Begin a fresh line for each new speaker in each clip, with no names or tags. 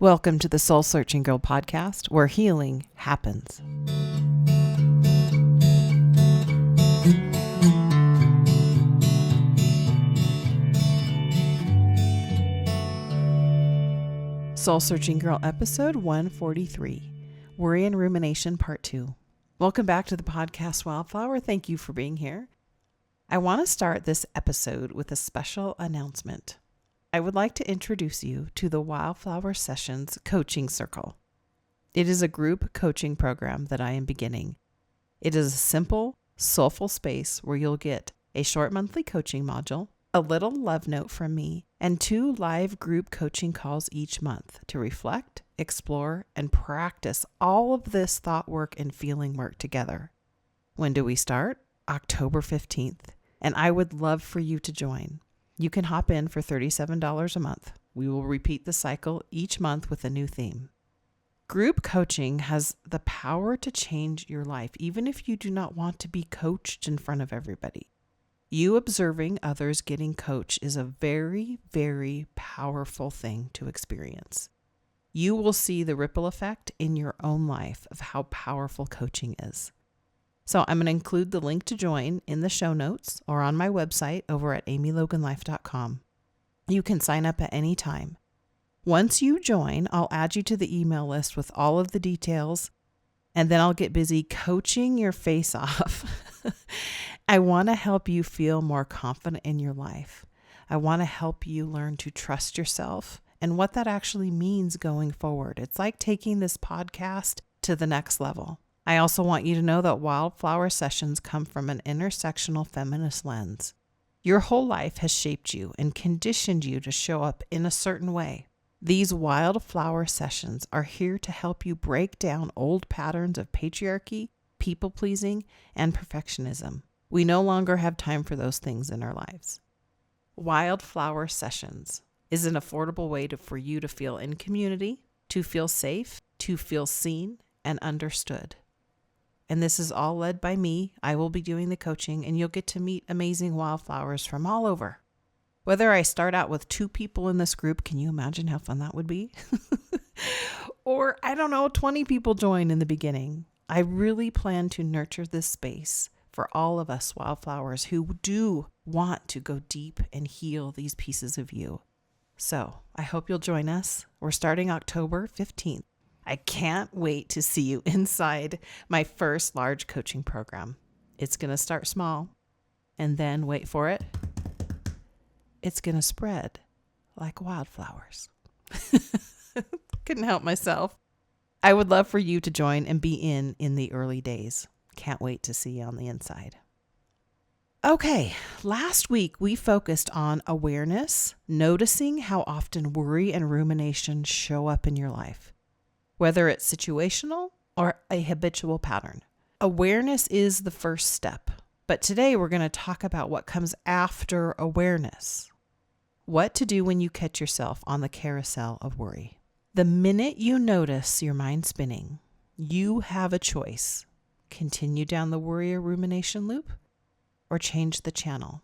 Welcome to the Soul Searching Girl podcast, where healing happens. Soul Searching Girl episode 143, Worry and Rumination Part 2. Welcome back to the podcast, Wildflower. Thank you for being here. I want to start this episode with a special announcement. I would like to introduce you to the Wildflower Sessions coaching circle. It is a group coaching program that I am beginning. It is a simple, soulful space where you'll get a short monthly coaching module, a little love note from me, and 2 live group coaching calls each month to reflect, explore, and practice all of this thought work and feeling work together. When do we start? October 15th, and I would love for you to join. You can hop in for $37 a month. We will repeat the cycle each month with a new theme. Group coaching has the power to change your life, even if you do not want to be coached in front of everybody. You observing others getting coached is a very, very powerful thing to experience. You will see the ripple effect in your own life of how powerful coaching is. So I'm going to include the link to join in the show notes or on my website over at amyloganlife.com. You can sign up at any time. Once you join, I'll add you to the email list with all of the details, and then I'll get busy coaching your face off. I want to help you feel more confident in your life. I want to help you learn to trust yourself and what that actually means going forward. It's like taking this podcast to the next level. I also want you to know that Wildflower Sessions come from an intersectional feminist lens. Your whole life has shaped you and conditioned you to show up in a certain way. These Wildflower Sessions are here to help you break down old patterns of patriarchy, people-pleasing, and perfectionism. We no longer have time for those things in our lives. Wildflower Sessions is an affordable way for you to feel in community, to feel safe, to feel seen and understood. And this is all led by me. I will be doing the coaching, and you'll get to meet amazing wildflowers from all over. Whether I start out with 2 people in this group, can you imagine how fun that would be? Or, 20 people join in the beginning. I really plan to nurture this space for all of us wildflowers who do want to go deep and heal these pieces of you. So I hope you'll join us. We're starting October 15th. I can't wait to see you inside my first large coaching program. It's going to start small, and then, wait for it, it's going to spread like wildflowers. Couldn't help myself. I would love for you to join and be in the early days. Can't wait to see you on the inside. Okay, last week we focused on awareness, noticing how often worry and rumination show up in your life, whether it's situational or a habitual pattern. Awareness is the first step, but today we're going to talk about what comes after awareness. What to do when you catch yourself on the carousel of worry. The minute you notice your mind spinning, you have a choice. Continue down the worry or rumination loop, or change the channel.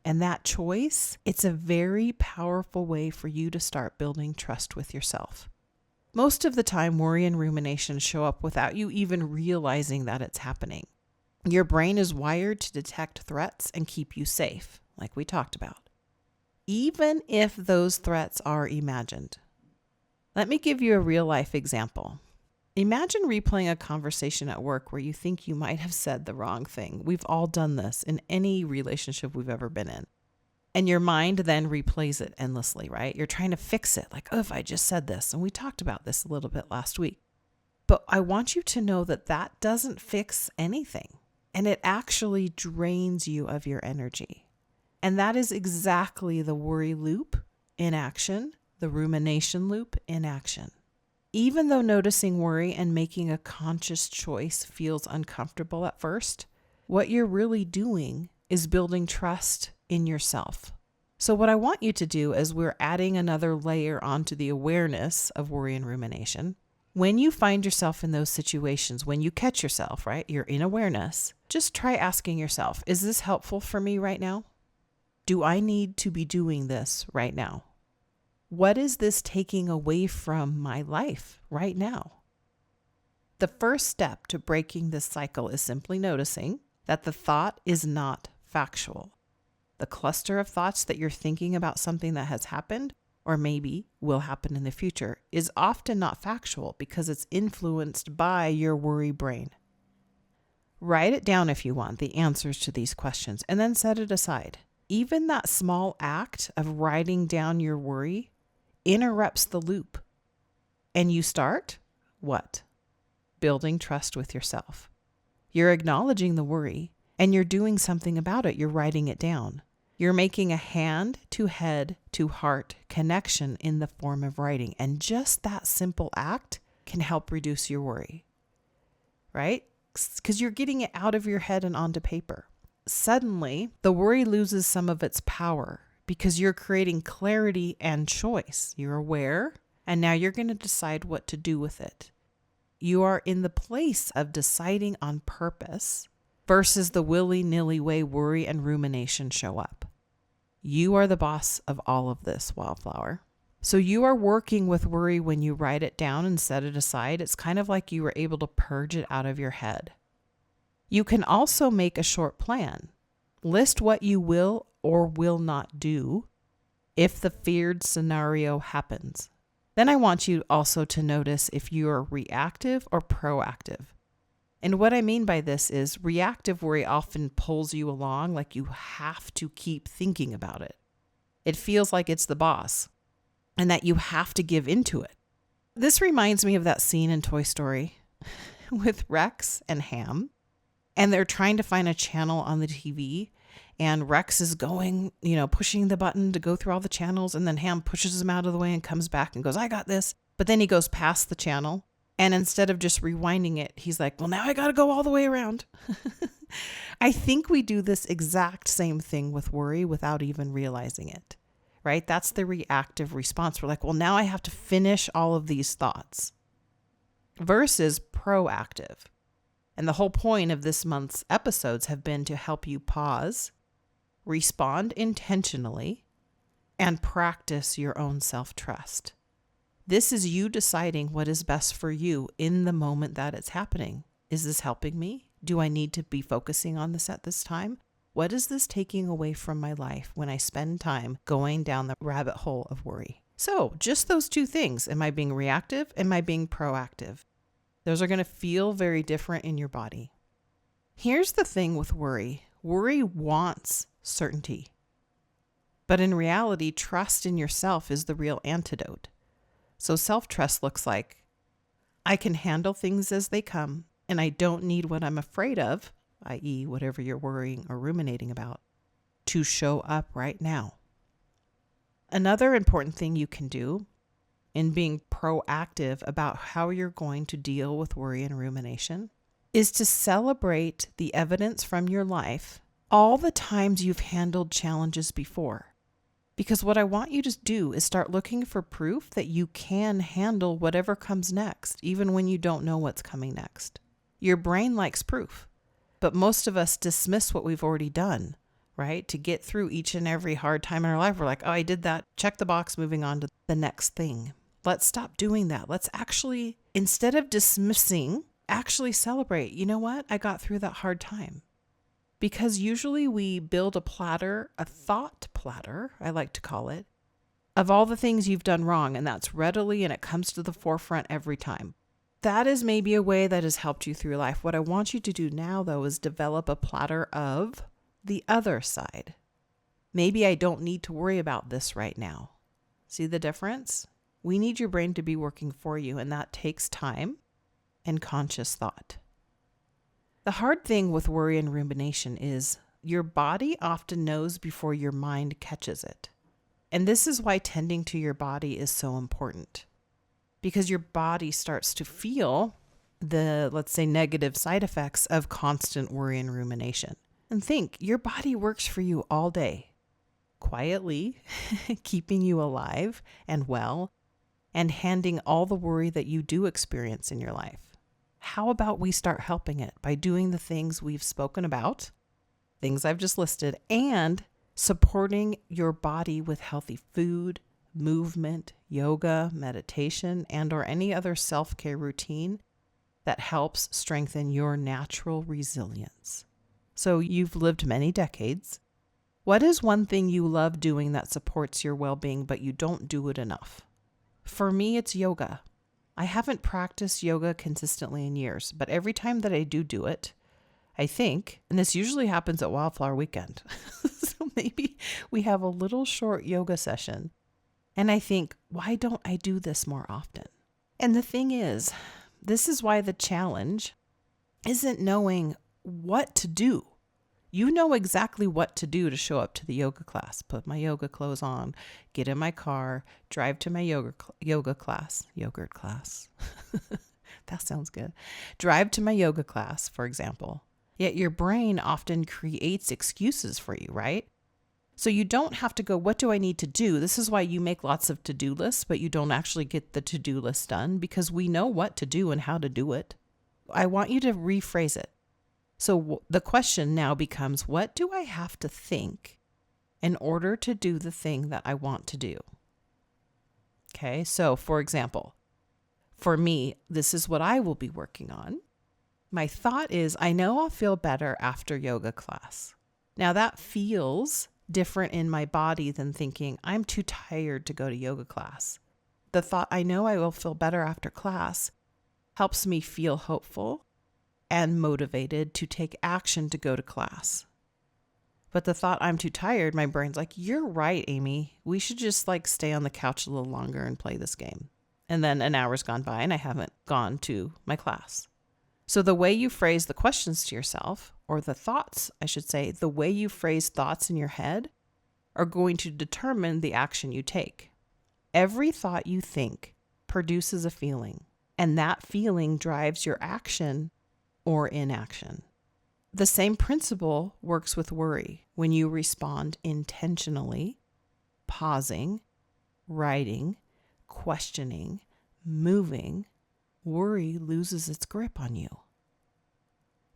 And that choice, it's a very powerful way for you to start building trust with yourself. Most of the time, worry and rumination show up without you even realizing that it's happening. Your brain is wired to detect threats and keep you safe, like we talked about, even if those threats are imagined. Let me give you a real-life example. Imagine replaying a conversation at work where you think you might have said the wrong thing. We've all done this in any relationship we've ever been in. And your mind then replays it endlessly, right? You're trying to fix it. Like, oh, if I just said this. And we talked about this a little bit last week. But I want you to know that that doesn't fix anything. And it actually drains you of your energy. And that is exactly the worry loop in action, the rumination loop in action. Even though noticing worry and making a conscious choice feels uncomfortable at first, what you're really doing is building trust in yourself. So what I want you to do as we're adding another layer onto the awareness of worry and rumination, when you find yourself in those situations, when you catch yourself, right, you're in awareness, just try asking yourself, is this helpful for me right now? Do I need to be doing this right now? What is this taking away from my life right now? The first step to breaking this cycle is simply noticing that the thought is not factual. The cluster of thoughts that you're thinking about something that has happened or maybe will happen in the future is often not factual because it's influenced by your worry brain. Write it down if you want, the answers to these questions, and then set it aside. Even that small act of writing down your worry interrupts the loop. And you start, what? Building trust with yourself. You're acknowledging the worry and you're doing something about it. You're writing it down. You're making a hand to head to heart connection in the form of writing. And just that simple act can help reduce your worry, right? Because you're getting it out of your head and onto paper. Suddenly, the worry loses some of its power because you're creating clarity and choice. You're aware, and now you're going to decide what to do with it. You are in the place of deciding on purpose versus the willy-nilly way worry and rumination show up. You are the boss of all of this, Wildflower. So you are working with worry when you write it down and set it aside. It's kind of like you were able to purge it out of your head. You can also make a short plan. List what you will or will not do if the feared scenario happens. Then I want you also to notice if you are reactive or proactive. And what I mean by this is reactive worry often pulls you along like you have to keep thinking about it. It feels like it's the boss and that you have to give into it. This reminds me of that scene in Toy Story with Rex and Ham. And they're trying to find a channel on the TV. And Rex is going, pushing the button to go through all the channels. And then Ham pushes him out of the way and comes back and goes, I got this. But then he goes past the channel. And instead of just rewinding it, he's like, well, now I got to go all the way around. I think we do this exact same thing with worry without even realizing it, right? That's the reactive response. We're like, well, now I have to finish all of these thoughts versus proactive. And the whole point of this month's episodes have been to help you pause, respond intentionally, and practice your own self-trust. This is you deciding what is best for you in the moment that it's happening. Is this helping me? Do I need to be focusing on this at this time? What is this taking away from my life when I spend time going down the rabbit hole of worry? So just those two things. Am I being reactive? Am I being proactive? Those are going to feel very different in your body. Here's the thing with worry. Worry wants certainty. But in reality, trust in yourself is the real antidote. So self-trust looks like, I can handle things as they come, and I don't need what I'm afraid of, i.e. whatever you're worrying or ruminating about, to show up right now. Another important thing you can do in being proactive about how you're going to deal with worry and rumination is to celebrate the evidence from your life, all the times you've handled challenges before. Because what I want you to do is start looking for proof that you can handle whatever comes next, even when you don't know what's coming next. Your brain likes proof, but most of us dismiss what we've already done, right? To get through each and every hard time in our life, we're like, oh, I did that. Check the box, moving on to the next thing. Let's stop doing that. Let's actually, instead of dismissing, actually celebrate. You know what? I got through that hard time. Because usually we build a platter, a thought platter, I like to call it, of all the things you've done wrong. And that's readily, and it comes to the forefront every time. That is maybe a way that has helped you through life. What I want you to do now, though, is develop a platter of the other side. Maybe I don't need to worry about this right now. See the difference? We need your brain to be working for you, and that takes time and conscious thought. The hard thing with worry and rumination is your body often knows before your mind catches it. And this is why tending to your body is so important. Because your body starts to feel the, let's say, negative side effects of constant worry and rumination. And think, your body works for you all day, quietly, keeping you alive and well, and handing all the worry that you do experience in your life. How about we start helping it by doing the things we've spoken about, things I've just listed, and supporting your body with healthy food, movement, yoga, meditation, and or any other self-care routine that helps strengthen your natural resilience. So you've lived many decades. What is one thing you love doing that supports your well-being, but you don't do it enough? For me, it's yoga. I haven't practiced yoga consistently in years, but every time that I do it, I think, and this usually happens at Wildflower Weekend, so maybe we have a little short yoga session, and I think, why don't I do this more often? And the thing is, this is why the challenge isn't knowing what to do. You know exactly what to do to show up to the yoga class. Put my yoga clothes on, get in my car, drive to my yogurt class. That sounds good. Drive to my yoga class, for example. Yet your brain often creates excuses for you, right? So you don't have to go, what do I need to do? This is why you make lots of to-do lists, but you don't actually get the to-do list done because we know what to do and how to do it. I want you to rephrase it. So the question now becomes, what do I have to think in order to do the thing that I want to do? Okay, so for example, for me, this is what I will be working on. My thought is, I know I'll feel better after yoga class. Now that feels different in my body than thinking, I'm too tired to go to yoga class. The thought, I know I will feel better after class, helps me feel hopeful and motivated to take action to go to class. But the thought, I'm too tired, my brain's like, you're right, Amy. We should just stay on the couch a little longer and play this game. And then an hour's gone by and I haven't gone to my class. So the way you phrase the questions to yourself, or the thoughts, I should say, the way you phrase thoughts in your head are going to determine the action you take. Every thought you think produces a feeling, and that feeling drives your action or inaction. The same principle works with worry. When you respond intentionally, pausing, writing, questioning, moving, worry loses its grip on you.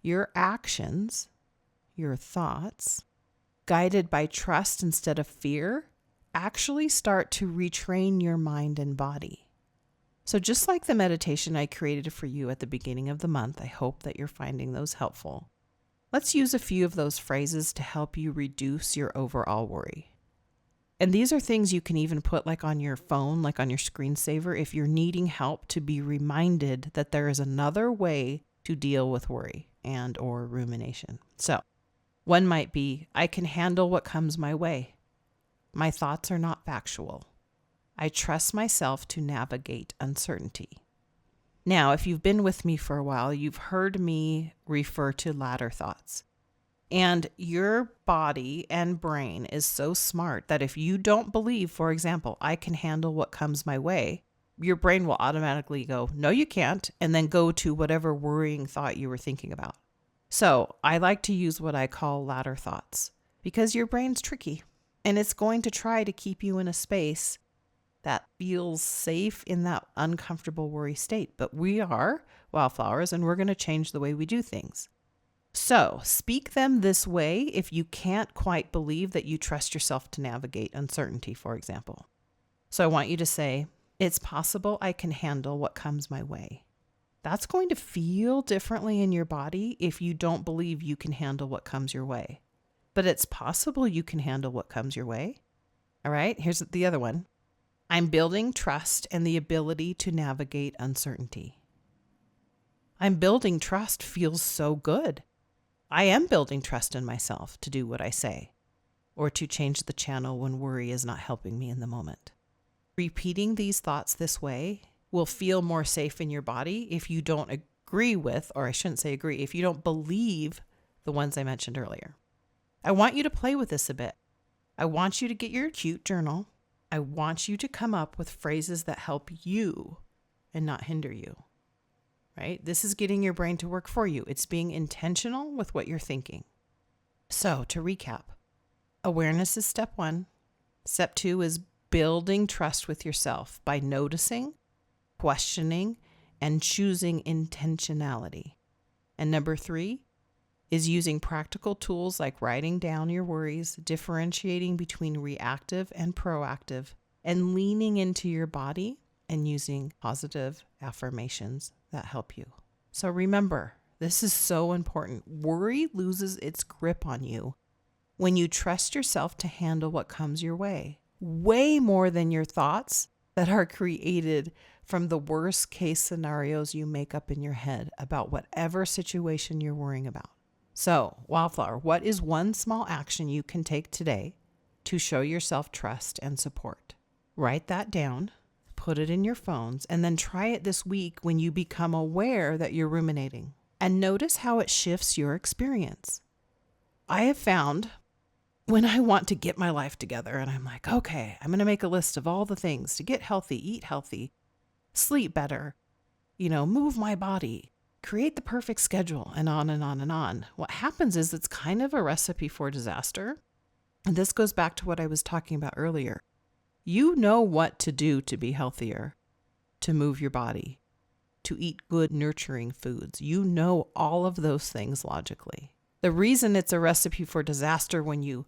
Your actions, your thoughts, guided by trust instead of fear, actually start to retrain your mind and body. So just like the meditation I created for you at the beginning of the month, I hope that you're finding those helpful. Let's use a few of those phrases to help you reduce your overall worry. And these are things you can even put on your phone, on your screensaver, if you're needing help to be reminded that there is another way to deal with worry and or rumination. So one might be, I can handle what comes my way. My thoughts are not factual. I trust myself to navigate uncertainty. Now, if you've been with me for a while, you've heard me refer to ladder thoughts. And your body and brain is so smart that if you don't believe, for example, I can handle what comes my way, your brain will automatically go, no, you can't, and then go to whatever worrying thought you were thinking about. So I like to use what I call ladder thoughts because your brain's tricky and it's going to try to keep you in a space that feels safe in that uncomfortable worry state. But we are wildflowers and we're going to change the way we do things. So speak them this way if you can't quite believe that you trust yourself to navigate uncertainty, for example. So I want you to say, it's possible I can handle what comes my way. That's going to feel differently in your body if you don't believe you can handle what comes your way. But it's possible you can handle what comes your way. All right, here's the other one. I'm building trust and the ability to navigate uncertainty. I'm building trust feels so good. I am building trust in myself to do what I say or to change the channel when worry is not helping me in the moment. Repeating these thoughts this way will feel more safe in your body if you don't agree with, or I shouldn't say agree, if you don't believe the ones I mentioned earlier. I want you to play with this a bit. I want you to get your cute journal. I want you to come up with phrases that help you and not hinder you, right? This is getting your brain to work for you. It's being intentional with what you're thinking. So to recap, awareness is step 1. Step 2 is building trust with yourself by noticing, questioning, and choosing intentionality. And number 3 is using practical tools like writing down your worries, differentiating between reactive and proactive, and leaning into your body and using positive affirmations that help you. So remember, this is so important. Worry loses its grip on you when you trust yourself to handle what comes your way more than your thoughts that are created from the worst case scenarios you make up in your head about whatever situation you're worrying about. So, Wildflower, what is one small action you can take today to show yourself trust and support? Write that down, put it in your phones, and then try it this week when you become aware that you're ruminating. And notice how it shifts your experience. I have found when I want to get my life together and I'm like, okay, I'm going to make a list of all the things to get healthy, eat healthy, sleep better, move my body, create the perfect schedule, and on and on and on. What happens is it's kind of a recipe for disaster. And this goes back to what I was talking about earlier. You know what to do to be healthier, to move your body, to eat good, nurturing foods. You know all of those things logically. The reason it's a recipe for disaster when you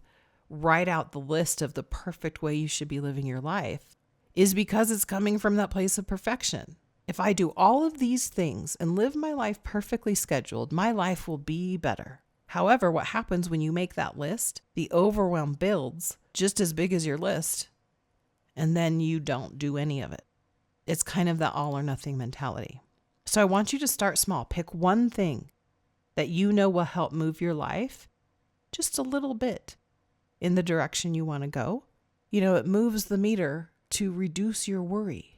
write out the list of the perfect way you should be living your life is because it's coming from that place of perfection. If I do all of these things and live my life perfectly scheduled, my life will be better. However, what happens when you make that list, the overwhelm builds just as big as your list, and then you don't do any of it. It's kind of that all or nothing mentality. So I want you to start small. Pick one thing that you know will help move your life just a little bit in the direction you want to go. It moves the meter to reduce your worry.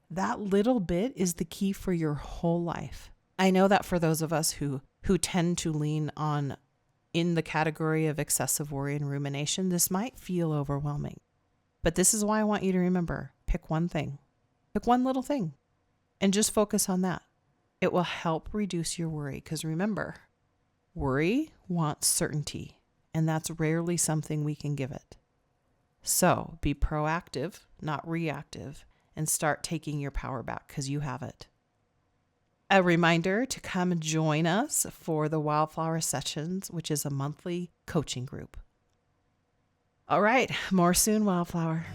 That little bit is the key for your whole life. I know that for those of us who tend to lean on in the category of excessive worry and rumination, this might feel overwhelming. But this is why I want you to remember, pick one thing. Pick one little thing and just focus on that. It will help reduce your worry because remember, worry wants certainty, and that's rarely something we can give it. So be proactive, not reactive, and start taking your power back because you have it. A reminder to come join us for the Wildflower Sessions, which is a monthly coaching group. All right, more soon, Wildflower.